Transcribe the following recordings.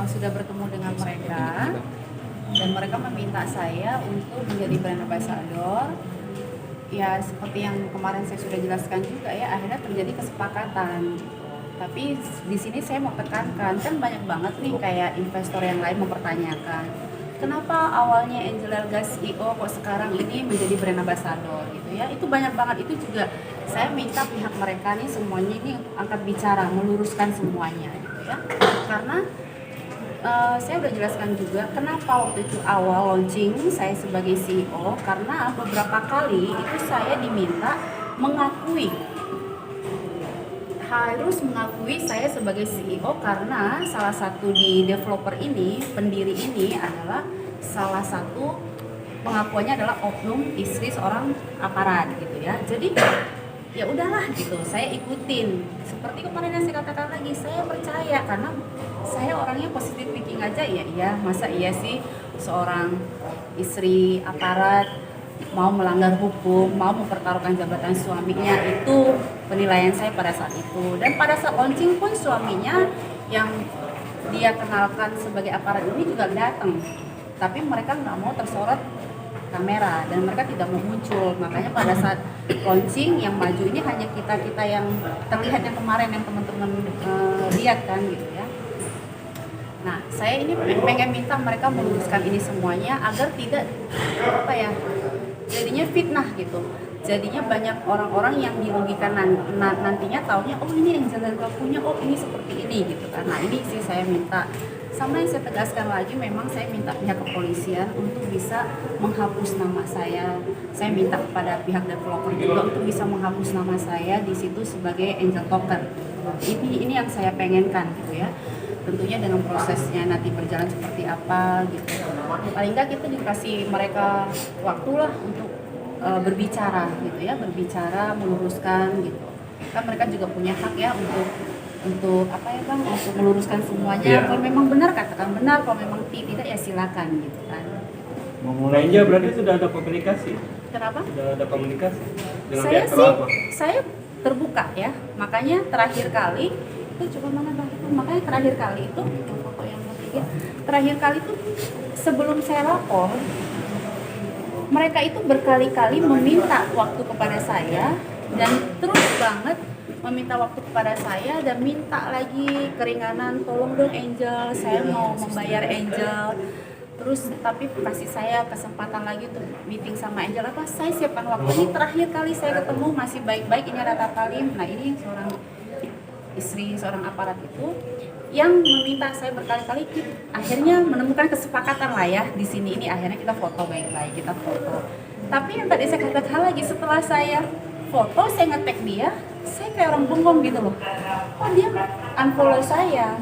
sudah bertemu dengan mereka dan mereka meminta saya untuk menjadi brand ambassador. Ya seperti yang kemarin saya sudah jelaskan juga ya, akhirnya terjadi kesepakatan. Tapi di sini saya mau tekankan, kan banyak banget nih kayak investor yang lain mempertanyakan, kenapa awalnya Angel Elga CEO kok sekarang ini menjadi brand ambassador gitu ya. Itu banyak banget, itu juga saya minta pihak mereka nih semuanya ini angkat bicara, meluruskan semuanya gitu ya. Karena saya udah jelaskan juga kenapa waktu itu awal launching saya sebagai CEO, karena beberapa kali itu saya diminta harus mengakui saya sebagai CEO karena salah satu di developer ini, pendiri ini adalah salah satu pengakuannya adalah oknum istri seorang aparat gitu ya. Jadi ya udahlah gitu, saya ikutin. Seperti kemarin yang saya katakan lagi, saya percaya karena saya orangnya positive thinking aja ya, masa iya sih seorang istri aparat mau melanggar hukum, mau mempertaruhkan jabatan suaminya, itu penilaian saya pada saat itu. Dan pada saat launching pun suaminya yang dia kenalkan sebagai aparat ini juga datang, tapi mereka nggak mau tersorot kamera dan mereka tidak mau muncul. Makanya pada saat launching yang maju ini hanya kita yang terlihat yang kemarin yang teman-teman lihat kan gitu ya. Nah, saya ini pengen minta mereka meluruskan ini semuanya agar tidak jadinya fitnah gitu. Jadinya banyak orang-orang yang dirugikan nantinya taunya oh ini yang jalan punya, oh ini seperti ini gitu kan. Nah, ini sih saya minta. Sama yang saya tegaskan lagi, memang saya minta pihak kepolisian untuk bisa menghapus nama saya. Saya minta kepada pihak developer juga untuk bisa menghapus nama saya di situ sebagai angel token. Ini yang saya pengenkan gitu ya. Tentunya dengan prosesnya nanti berjalan seperti apa gitu. Paling nggak kita dikasih mereka waktulah untuk berbicara gitu ya, berbicara, meluruskan gitu. Kan mereka juga punya hak ya untuk apa ya Bang, untuk meluruskan semuanya. Yeah. Kalau memang benar katakan benar, kalau memang tidak ya silakan gitu kan. Memulai aja berarti sudah ada komunikasi. Kenapa? Sudah ada komunikasi dengan pihak pelapor. Saya terbuka ya. Makanya terakhir kali itu coba mana Bang? Makanya terakhir kali itu foto yang ketiga. Terakhir kali itu sebelum saya lapor, mereka itu berkali-kali meminta waktu kepada saya dan terus banget meminta waktu kepada saya dan minta lagi keringanan, tolong dong Angel, saya mau membayar Angel. Terus tapi kasih saya kesempatan lagi untuk meeting sama Angel, apa saya siapkan waktu. Ini terakhir kali saya ketemu masih baik-baik, ini Rata Kalim. Nah ini seorang istri seorang aparat itu yang meminta saya berkali-kali, akhirnya menemukan kesepakatan lah ya di sini. Ini akhirnya kita foto baik-baik, kita foto. Tapi yang tadi saya katakan lagi, setelah saya foto, saya nge-tag dia, saya kayak orang bengong gitu loh. Oh dia unfollow saya,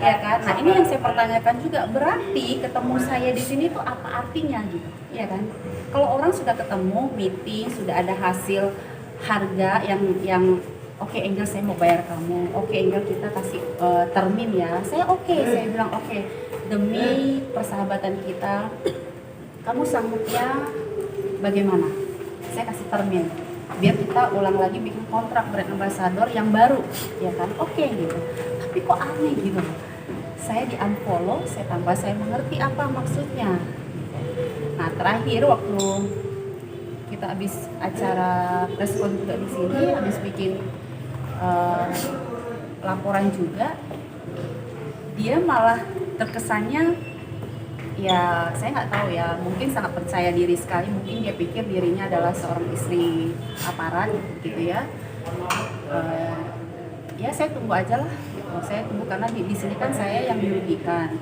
ya kan? Nah ini yang saya pertanyakan juga, berarti ketemu saya di sini tuh apa artinya gitu, ya kan? Kalau orang sudah ketemu, meeting, sudah ada hasil harga yang oke, Angel saya mau bayar kamu, oke Angel kita kasih termin ya, saya saya bilang oke, demi persahabatan kita, kamu sanggupnya bagaimana? Saya kasih termin, biar kita ulang lagi bikin kontrak brand ambassador yang baru, ya kan? Oke gitu. Tapi kok aneh gitu. Saya di unfollow, saya mengerti apa maksudnya. Nah terakhir waktu kita habis acara press con juga di sini, habis bikin laporan juga, dia malah terkesannya ya saya nggak tahu ya, mungkin sangat percaya diri sekali, mungkin dia pikir dirinya adalah seorang istri aparat gitu ya. Ya saya tunggu aja lah, saya tunggu karena di sini kan saya yang dirugikan.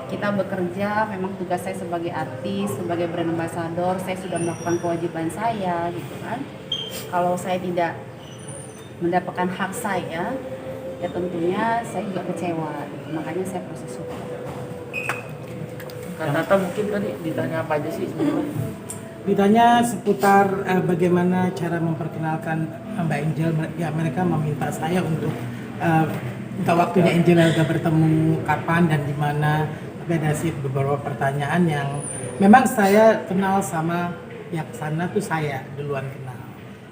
Kita bekerja, memang tugas saya sebagai artis, sebagai brand ambassador, saya sudah melakukan kewajiban saya gitu kan. Kalau saya tidak mendapatkan hak saya, ya tentunya saya juga kecewa gitu. Makanya saya proses hukum. Kak Tata mungkin tadi ditanya apa aja sih sebenarnya? Ditanya seputar bagaimana cara memperkenalkan Mbak Angel. Ya mereka meminta saya untuk minta waktunya Angel Elga bertemu kapan dan di mana. Tapi ada sih beberapa pertanyaan yang memang saya kenal sama pihak sana tuh saya duluan kenal.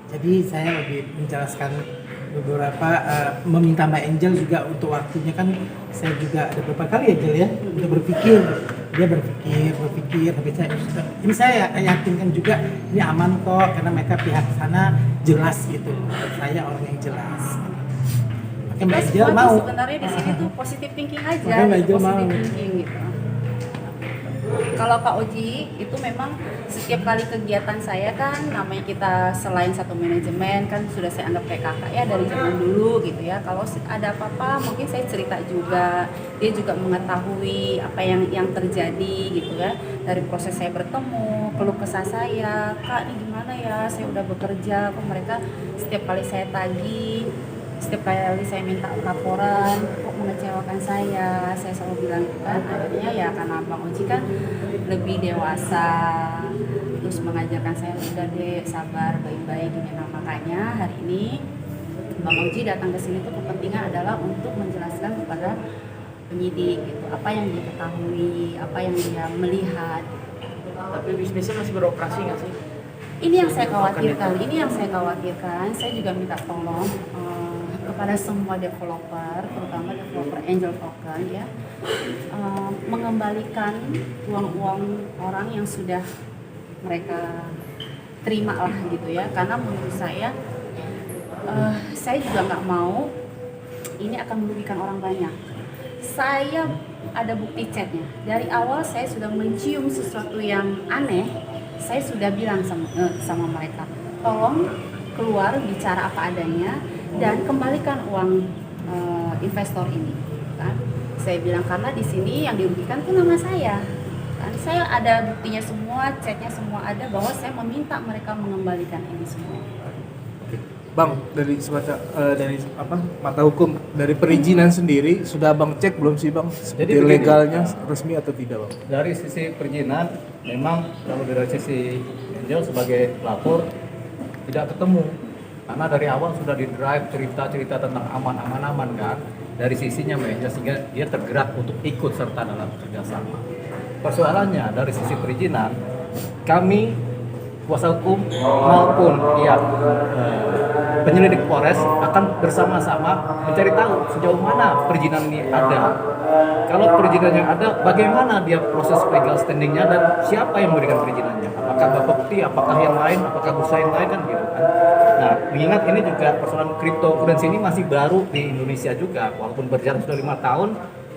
Jadi saya lebih menjelaskan beberapa meminta Mbak Angel juga untuk waktunya kan saya juga ada beberapa kali Angel ya untuk berpikir, dia berpikir tapi ini saya yakinkan juga ini aman kok karena mereka pihak sana jelas gitu, saya orang yang jelas. Oke, Mbak Angel mau sebenarnya di sini tuh positive thinking aja, Oke, Mbak Angel mau. thinking gitu. Kalau Kak Oji itu memang setiap kali kegiatan saya kan namanya kita selain satu manajemen kan sudah saya anggap kayak kakak ya dari zaman dulu gitu ya. Kalau ada apa-apa mungkin saya cerita juga, dia juga mengetahui apa yang terjadi gitu ya. Dari proses saya bertemu, keluh kesah saya, Kak ini gimana ya, saya udah bekerja, kok mereka setiap kali saya tagih, setiap kali saya minta laporan kok mengecewakan saya selalu bilang itu kan. Akhirnya ya karena Bang Oji kan lebih dewasa terus mengajarkan saya udah deh sabar baik-baik gini. Nah makanya hari ini Bang Oji datang ke sini tuh kepentingan adalah untuk menjelaskan kepada penyidik gitu apa yang dia ketahui, apa yang dia melihat. Tapi bisnisnya masih beroperasi nggak sih? Ini yang saya khawatirkan. Saya juga minta tolong kepada semua developer, terutama developer Angel Token ya, mengembalikan uang-uang orang yang sudah mereka terima lah gitu ya. Karena menurut saya juga nggak mau ini akan merugikan orang banyak. Saya ada bukti chatnya. Dari awal saya sudah mencium sesuatu yang aneh. Saya sudah bilang sama mereka, tolong keluar bicara apa adanya dan kembalikan uang investor ini. Kan? Saya bilang karena di sini yang dirugikan itu nama saya. Kan? Saya ada buktinya semua, chatnya semua ada bahwa saya meminta mereka mengembalikan ini semua. Bang, dari mata hukum dari perizinan sendiri sudah Bang cek belum sih Bang? Jadi legalnya resmi atau tidak Bang? Dari sisi perizinan memang kalau dari sisi Angel sebagai pelapor tidak ketemu karena dari awal sudah di drive cerita-cerita tentang aman kan dari sisinya Angel sehingga dia tergerak untuk ikut serta dalam kerjasama. Persoalannya dari sisi perizinan kami kuasa hukum maupun pihak penyelidik Polres akan bersama-sama mencari tahu sejauh mana perizinan ini ada. Kalau perizinannya ada, bagaimana dia proses legal standingnya dan siapa yang memberikan perizinannya? Apakah Bapepti, apakah yang lain, apakah bursa yang lain kan gitu kan? Nah, mengingat ini juga persoalan cryptocurrency ini masih baru di Indonesia juga, walaupun berjalan sudah 5 tahun,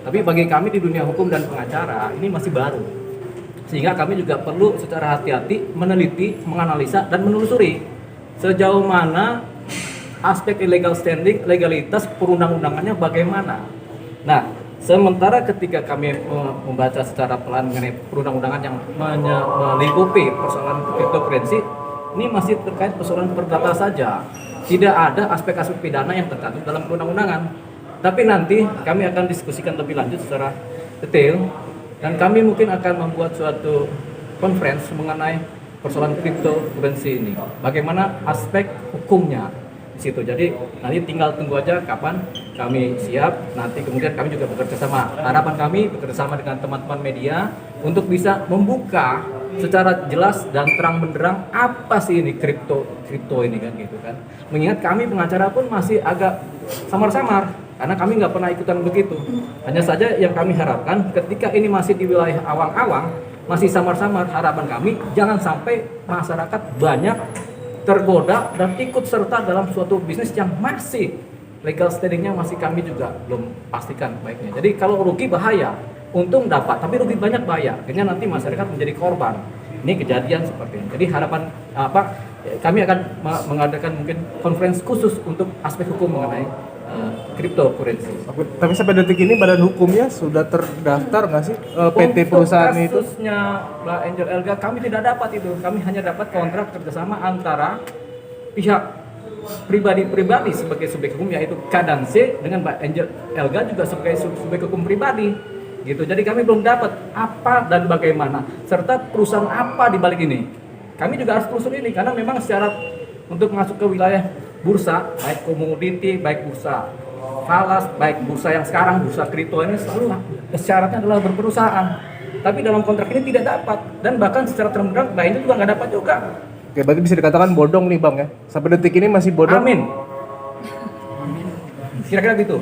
tapi bagi kami di dunia hukum dan pengacara ini masih baru. Sehingga kami juga perlu secara hati-hati meneliti, menganalisa, dan menelusuri sejauh mana aspek illegal standing, legalitas perundang-undangannya bagaimana. Nah, sementara ketika kami membaca secara pelan mengenai perundang-undangan yang melingkupi persoalan cryptocurrency, ini masih terkait persoalan perdata saja. Tidak ada aspek-aspek pidana yang tercantum dalam perundang-undangan. Tapi nanti kami akan diskusikan lebih lanjut secara detail. Dan kami mungkin akan membuat suatu conference mengenai persoalan cryptocurrency ini. Bagaimana aspek hukumnya di situ. Jadi nanti tinggal tunggu aja kapan kami siap. Nanti kemudian kami juga bekerja sama. Harapan kami bekerja sama dengan teman-teman media untuk bisa membuka secara jelas dan terang benderang apa sih ini kripto ini kan gitu kan. Mengingat kami pengacara pun masih agak samar-samar. Karena kami nggak pernah ikutan begitu. Hanya saja yang kami harapkan ketika ini masih di wilayah awang-awang, masih samar-samar, harapan kami jangan sampai masyarakat banyak tergoda dan ikut serta dalam suatu bisnis yang masih legal standingnya masih kami juga belum pastikan baiknya. Jadi kalau rugi bahaya, untung dapat, tapi rugi banyak bahaya. Akhirnya nanti masyarakat menjadi korban. Ini kejadian seperti ini. Jadi harapan kami akan mengadakan mungkin konferensi khusus untuk aspek hukum mengenai cryptocurrency. Tapi sampai detik ini badan hukumnya sudah terdaftar nggak sih PT perusahaan itu? Untuk kasusnya Mbak Angel Elga kami tidak dapat itu. Kami hanya dapat kontrak kerjasama antara pihak pribadi sebagai subjek hukum yaitu Kadanse dengan Mbak Angel Elga juga sebagai subjek hukum pribadi. Gitu. Jadi kami belum dapat apa dan bagaimana serta perusahaan apa di balik ini. Kami juga harus telusuri ini karena memang syarat untuk masuk ke wilayah bursa, baik komoditi, baik bursa falas, baik bursa yang sekarang, bursa kripto ini selalu syaratnya adalah berperusahaan. Tapi dalam kontrak ini tidak dapat dan bahkan secara terang-terangan Mbak ini juga nggak dapat juga. Oke, berarti bisa dikatakan bodong nih Bang ya? Sampai detik ini masih bodong? Amin. Kira-kira gitu.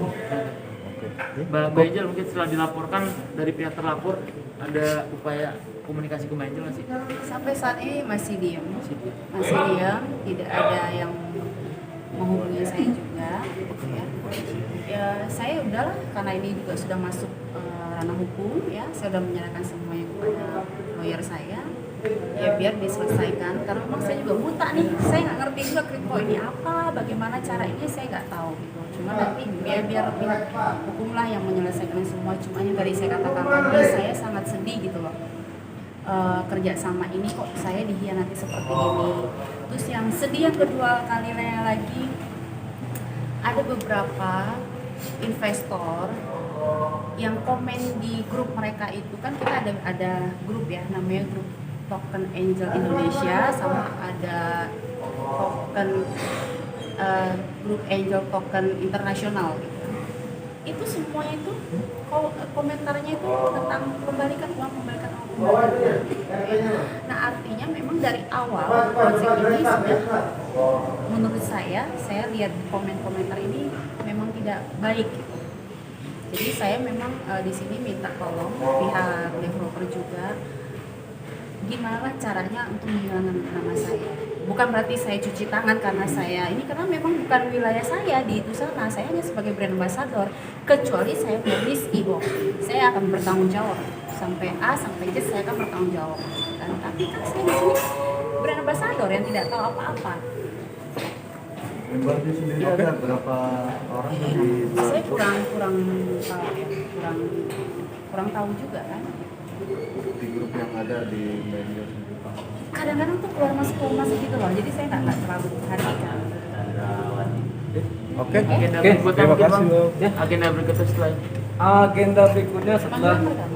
Mbak Angel mungkin setelah dilaporkan dari pihak terlapor ada upaya komunikasi ke Mbak Angel nggak sih? Sampai saat ini masih diam, tidak ada yang menghubungi saya juga. Ya saya udahlah, karena ini juga sudah masuk ranah hukum, ya saya sudah menyerahkan semuanya kepada lawyer saya. Ya biar diselesaikan, karena memang saya juga buta nih, saya nggak ngerti juga kripto ini apa, bagaimana cara ini saya nggak tahu gitu. Cuma nanti biar pihak hukumlah yang menyelesaikan semua. Cuma yang tadi saya katakan tadi, saya sangat sedih gitu loh. Kerja sama ini kok saya dihianati seperti ini. Terus yang sedih yang kedua kalinya lagi, ada beberapa investor yang komen di grup mereka itu, kan kita ada grup ya, namanya grup Token Angel Indonesia, sama ada token grup Angel Token Internasional gitu. Itu semuanya itu komentarnya itu tentang kembalikan uang. Nah artinya memang dari awal konsep ini sudah, menurut saya lihat komentar ini memang tidak baik gitu. Jadi saya memang di sini minta tolong pihak developer juga, gimana caranya untuk menghilangkan nama saya. Bukan berarti saya cuci tangan karena saya ini, karena memang bukan wilayah saya di itu sana. Saya hanya sebagai brand ambassador. Kecuali saya publish e-book, saya akan bertanggung jawab sampai A sampai Z, saya akan bertanggung jawab. Dan tapi kan saya di sini brand ambassador yang tidak tahu apa-apa. Membernya sendiri ada berapa orang yang di Saya kurang tahu ya, kurang tahu juga kan. di grup yang ada di media sendiri Pak? Kadang-kadang tuh keluar masuk gitu loh, jadi saya nggak terlalu perhatikan. Oke. Agenda Oke, berikutnya terima mungkin kasih, Bang. Bang. Ya, agenda berikutnya setelah ini. Agenda berikutnya setelah Pemanggilan pertama.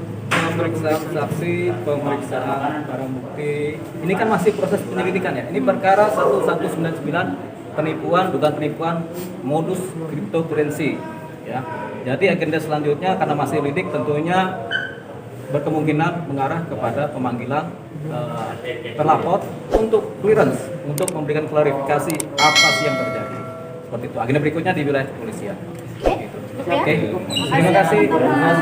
pemeriksaan saksi, pemeriksaan barang bukti. Ini kan masih proses penyelidikan ya. Ini perkara 1199 dugaan penipuan modus cryptocurrency ya. Jadi agenda selanjutnya karena masih lidik tentunya berkemungkinan mengarah kepada pemanggilan terlapor untuk clearance, untuk memberikan klarifikasi apa sih yang terjadi. Seperti itu. Agenda berikutnya di wilayah kepolisian. Oke, cukup ya. Oke. Makasih Terima ya, kasih. teman-teman. Mas.